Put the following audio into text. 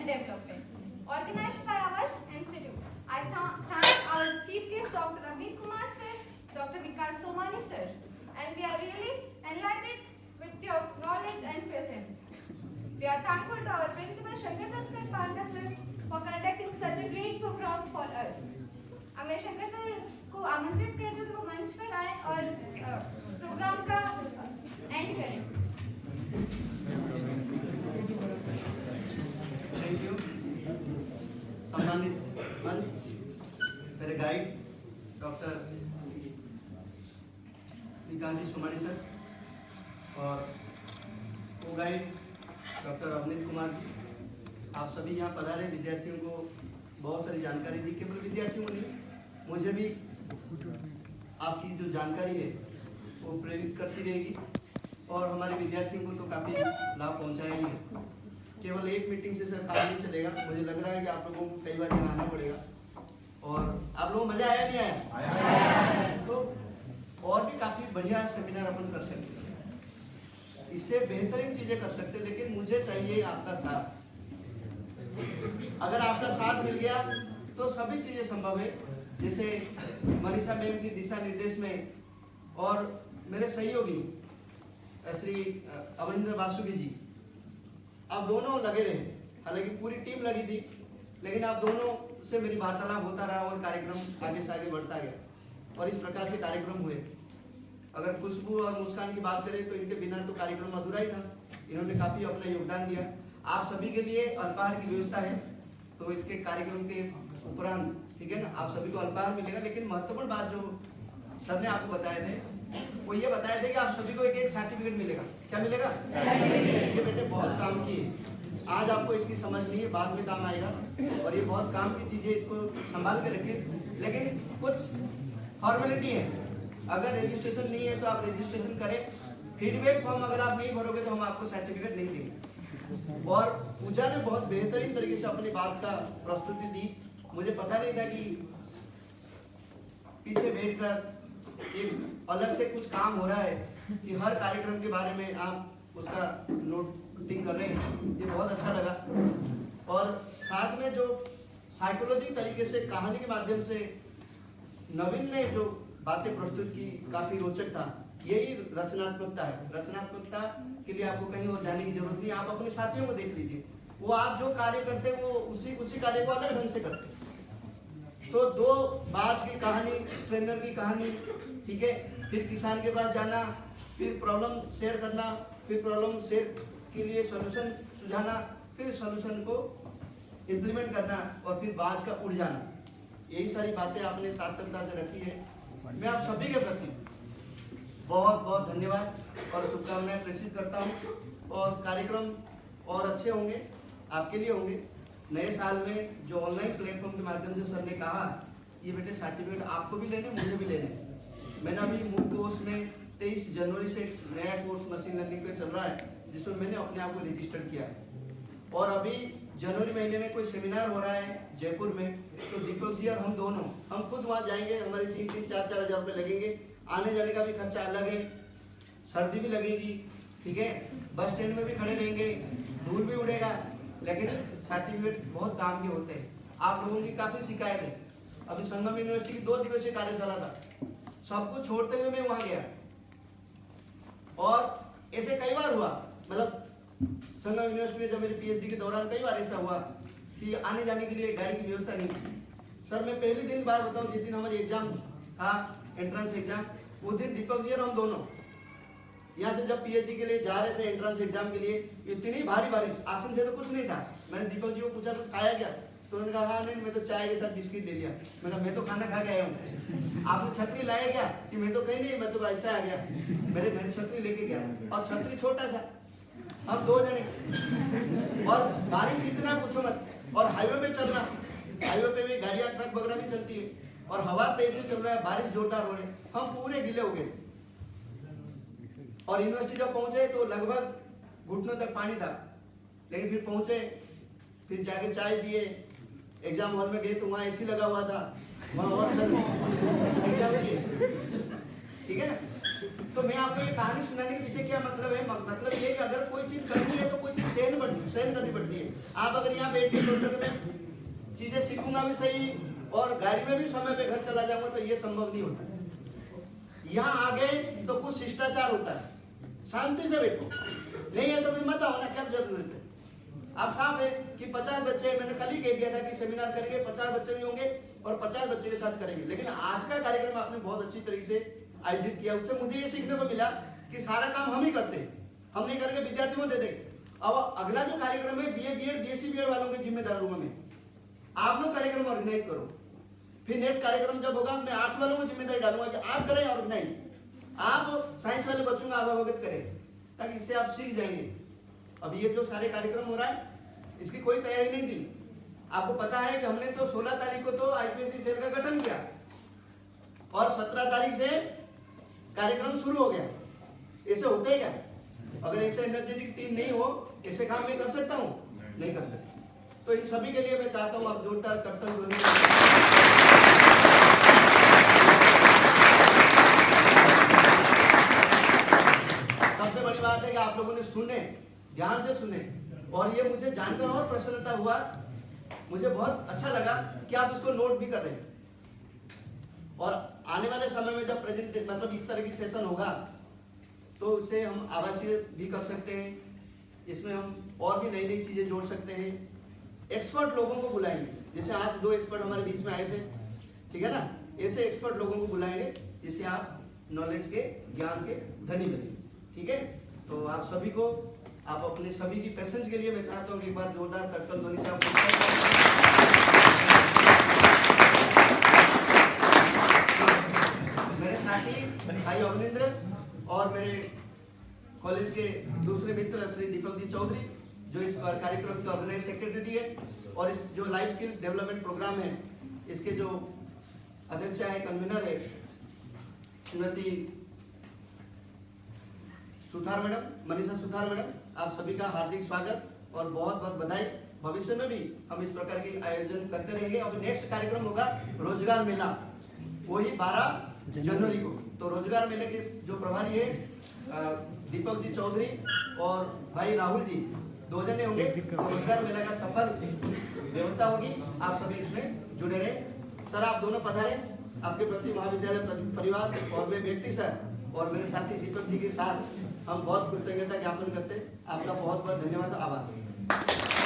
and Development, organized by our institute. I thank our chief guest, Dr. Avneet Kumar sir, Dr. Vikas Somani sir, and we are really enlightened with your knowledge and presence. We are thankful to our principal Shankar sir Panda sir for conducting such a great program for us. हमें Shankar sir को आमंत्रित कर जो वो मंच पर आए और प्रोग्राम का एंड करें. Thank you. सम्मानित मंच, मेरे गाइड डॉक्टर विकास जी सोमानी सर और को गाइड डॉक्टर अवनीत कुमार जी, आप सभी यहाँ पधारे. विद्यार्थियों को बहुत सारी जानकारी दी. केवल विद्यार्थियों को नहीं, मुझे भी आपकी जो जानकारी है वो प्रेरित करती रहेगी और हमारे विद्यार्थियों को तो काफ़ी लाभ पहुँचाएगी. केवल एक मीटिंग से सर काम नहीं चलेगा. मुझे लग रहा है कि आप लोगों को कई बार यहाँ आना पड़ेगा. और आप लोगों को मज़ा आया नहीं आया? तो और भी काफ़ी बढ़िया सेमिनार अपन कर सकते हैं, इससे बेहतरीन चीज़ें कर सकते हैं. लेकिन मुझे चाहिए आपका साथ. अगर आपका साथ मिल गया तो सभी चीज़ें संभव है. जैसे मनीषा मैम की दिशा निर्देश में और मेरे सहयोगी श्री अमरिंदर वासुकी जी, आप दोनों लगे रहे. हालांकि पूरी टीम लगी थी, लेकिन आप दोनों से मेरी वार्तालाप होता रहा और कार्यक्रम आगे से आगे बढ़ता गया और इस प्रकार से कार्यक्रम हुए. अगर खुशबू और मुस्कान की बात करें तो इनके बिना तो कार्यक्रम अधूरा ही था. इन्होंने काफ़ी अपना योगदान दिया. आप सभी के लिए अल्पाहार की व्यवस्था है, तो इसके कार्यक्रम के उपरांत, ठीक है ना, आप सभी को अल्पाहार मिलेगा. लेकिन महत्वपूर्ण बात जो सर ने आपको बताए थे वो ये बताए थे कि आप सभी को एक एक सर्टिफिकेट मिलेगा. क्या मिलेगा? ये बेटे बहुत काम की है. आज आपको इसकी समझ नहीं है, बाद में काम आएगा. और ये बहुत काम की चीज़ें, इसको संभाल के रखिए. लेकिन कुछ फॉर्मेलिटी है. अगर रजिस्ट्रेशन नहीं है तो आप रजिस्ट्रेशन करें. फीडबैक फॉर्म अगर आप नहीं भरोगे तो हम आपको सर्टिफिकेट नहीं देंगे. और पूजा ने बहुत बेहतरीन तरीके से अपनी बात का प्रस्तुति दी. मुझे पता नहीं था कि पीछे बैठकर एक अलग से कुछ काम हो रहा है कि हर कार्यक्रम के बारे में आप उसका नोटिंग कर रहे हैं. ये बहुत अच्छा लगा. और साथ में जो साइकोलॉजी तरीके से कहानी के माध्यम से नवीन ने जो बातें प्रस्तुत की, काफी रोचक था. यही रचनात्मकता है. रचनात्मकता के लिए आपको कहीं और जाने की जरूरत नहीं. आप अपने साथियों को देख लीजिए, वो आप जो कार्य करते हैं वो उसी कार्य को अलग ढंग से करते हैं. तो दो बाज की कहानी, ट्रेनर की कहानी, ठीक है, फिर किसान के पास जाना, फिर प्रॉब्लम शेयर करना, फिर प्रॉब्लम शेयर के लिए सॉल्यूशन सुझाना, फिर सॉल्यूशन को इम्प्लीमेंट करना और फिर बाज का उड़ जाना. यही सारी बातें आपने सार्थकता से रखी है. मैं आप सभी के प्रति बहुत बहुत धन्यवाद और शुभकामनाएं प्रेषित करता हूँ. और कार्यक्रम और अच्छे होंगे, आपके लिए होंगे. नए साल में जो ऑनलाइन प्लेटफॉर्म के माध्यम से सर ने कहा, ये बेटे सर्टिफिकेट आपको भी लेने, मुझे भी लेने. मैंने अभी मूक कोर्स में 23 जनवरी से एक नया कोर्स मशीन लर्निंग पे चल रहा है, जिसमें मैंने अपने आप को रजिस्टर्ड किया. और अभी जनवरी महीने में कोई सेमिनार हो रहा है जयपुर में, तो दीपक जी और हम खुद वहाँ जाएंगे. हमारे 3-4 हज़ार रुपये लगेंगे. आने जाने का भी खर्चा अलग है, सर्दी भी लगेगी, ठीक है, बस स्टैंड में भी खड़े रहेंगे, धूल भी उड़ेगा. लेकिन सर्टिफिकेट बहुत काम के होते हैं. आप लोगों की काफ़ी शिकायत है. अभी संगम यूनिवर्सिटी की 2 दिवसीय कार्यशाला था, सब कुछ छोड़ते हुए मैं वहाँ गया. और ऐसे कई बार हुआ, मतलब संगम यूनिवर्सिटी में जब मेरे पीएचडी के दौरान कई बार ऐसा हुआ कि आने जाने के लिए गाड़ी की व्यवस्था नहीं थी. सर मैं पहले दिन बार बताऊँ, जिस दिन हमारी एग्जाम था, एंट्रेंस एग्जाम, उस दिन दीपक जी और हम दोनों यहाँ से जब पीएचडी के लिए जा रहे थे एंट्रेंस एग्जाम के लिए, इतनी भारी बारिश, आसन से तो कुछ नहीं था. मैंने दीपक जी को पूछा कुछ खाया क्या, तो उन्होंने कहा हाँ नहीं, मैं तो चाय के साथ बिस्किट ले लिया. मैं कहा मैं तो खाना खा के आया हूँ. आपने छतरी लाया क्या, कि मैं तो कहीं नहीं, मैं तो ऐसा आ गया. मैंने छतरी लेके गया, और छतरी छोटा सा, हम 2 जने, और बारिश इतना पूछो मत. और हाईवे पे चलना, हाईवे पे भी गाड़ियाँ ट्रक वगैरह भी चलती है, और हवा तेज से चल रहा है, बारिश जोरदार हो रही है. हम पूरे गिले हो गए. और यूनिवर्सिटी जब पहुंचे तो लगभग घुटनों तक पानी था. लेकिन फिर पहुंचे, फिर जाके चाय पिए, एग्जाम हॉल में गए तो वहाँ एसी लगा हुआ था, वहाँ और सर एग्जाम दिए, ठीक है ना. तो मैं आपको ये कहानी सुनाने के पीछे क्या मतलब है, मतलब ये कि अगर कोई चीज करनी है तो कोई चीज सहन करनी पड़ती है। आप अगर यहाँ बैठ के सोचोगे मैं चीजें सीखूंगा भी सही और गाड़ी में भी समय पे घर चला जाऊंगा, तो ये संभव नहीं होता। यहाँ आ गए तो कुछ शिष्टाचार होता है, शांति से बैठो, नहीं है तो फिर मत आओ ना, क्या जरूरत है। आप साफ है कि 50 बच्चे, मैंने कल ही कह दिया था कि सेमिनार करेंगे, 50 बच्चे भी होंगे और 50 बच्चे के साथ करेंगे, लेकिन आज का कार्यक्रम आपने बहुत अच्छी तरीके से आयोजित किया। उससे मुझे ये सीखने को मिला कि सारा काम हम ही करते हैं, हम नहीं करके विद्यार्थियों को दे देंगे। अब अगला जो कार्यक्रम है BA BEd BSc BEd वालों के जिम्मेदार रूम में आप लोग कार्यक्रम ऑर्गेनाइज करो। फिर नेक्स्ट कार्यक्रम जब होगा मैं आर्ट्स वालों को जिम्मेदारी डालूंगा कि आप करें ऑर्गेनाइज, आप साइंस वाले बच्चों का अवगत करें, ताकि इससे आप सीख जाएंगे। अब ये जो सारे कार्यक्रम हो रहा है इसकी कोई तैयारी नहीं थी। आपको पता है कि हमने तो 16 तारीख को तो IPSC सेल का गठन किया और 17 तारीख से कार्यक्रम शुरू हो गया। ऐसे होते है क्या? अगर ऐसे एनर्जेटिक टीम नहीं हो, ऐसे काम मैं कर सकता हूँ? नहीं कर सकता। तो इन सभी के लिए मैं चाहता हूँ आप जोरदार कर्तव्य ध्वनि। सबसे बड़ी बात है कि आप लोगों ने सुने, ध्यान से सुने, और ये मुझे जानकर और प्रसन्नता हुआ, मुझे बहुत अच्छा लगा कि आप इसको नोट भी कर रहे हैं। और आने वाले समय में जब प्रेजेंट मतलब इस तरह की सेशन होगा तो उसे हम आवासीय भी कर सकते हैं, इसमें हम और भी नई नई चीजें जोड़ सकते हैं। एक्सपर्ट लोगों को बुलाएंगे, जैसे आज 2 एक्सपर्ट हमारे बीच में आए थे, ठीक है ना, ऐसे एक्सपर्ट लोगों को बुलाएंगे जिससे आप नॉलेज के, ज्ञान के धनी बने, ठीक है। तो आप सभी को, आप अपने सभी की पेशेंस के लिए मैं चाहता हूँ कि एक बार जोरदार कर्तव्य ध्वनि से आप मेरे साथी भाई अवनिंद्र और मेरे कॉलेज के दूसरे मित्र श्री दीपक जी चौधरी, जो इस कार्यक्रम के ऑर्गेनाइज सेक्रेटरी है, और इस जो लाइफ स्किल डेवलपमेंट प्रोग्राम है इसके जो अध्यक्ष है, कन्वीनर है श्रीमती सुथार मैडम, मनीषा सुथार मैडम, आप सभी का हार्दिक स्वागत और बहुत बहुत बधाई। भविष्य में भी हम इस प्रकार के आयोजन करते रहेंगे। अब नेक्स्ट कार्यक्रम होगा रोजगार मेला, वही 12 जनवरी को। तो रोजगार मेले के जो प्रभारी है दीपक जी चौधरी और भाई राहुल जी, 2 जने होंगे। तो रोजगार मेला का सफल व्यवस्था होगी, आप सभी इसमें जुड़े रहे। सर आप दोनों पधारे, आपके प्रति महाविद्यालय परिवार और मैं व्यक्ति सर और मेरे साथी दीपक जी के साथ हम बहुत कृतज्ञता ज्ञापन करते हैं। आपका बहुत बहुत धन्यवाद, आभार।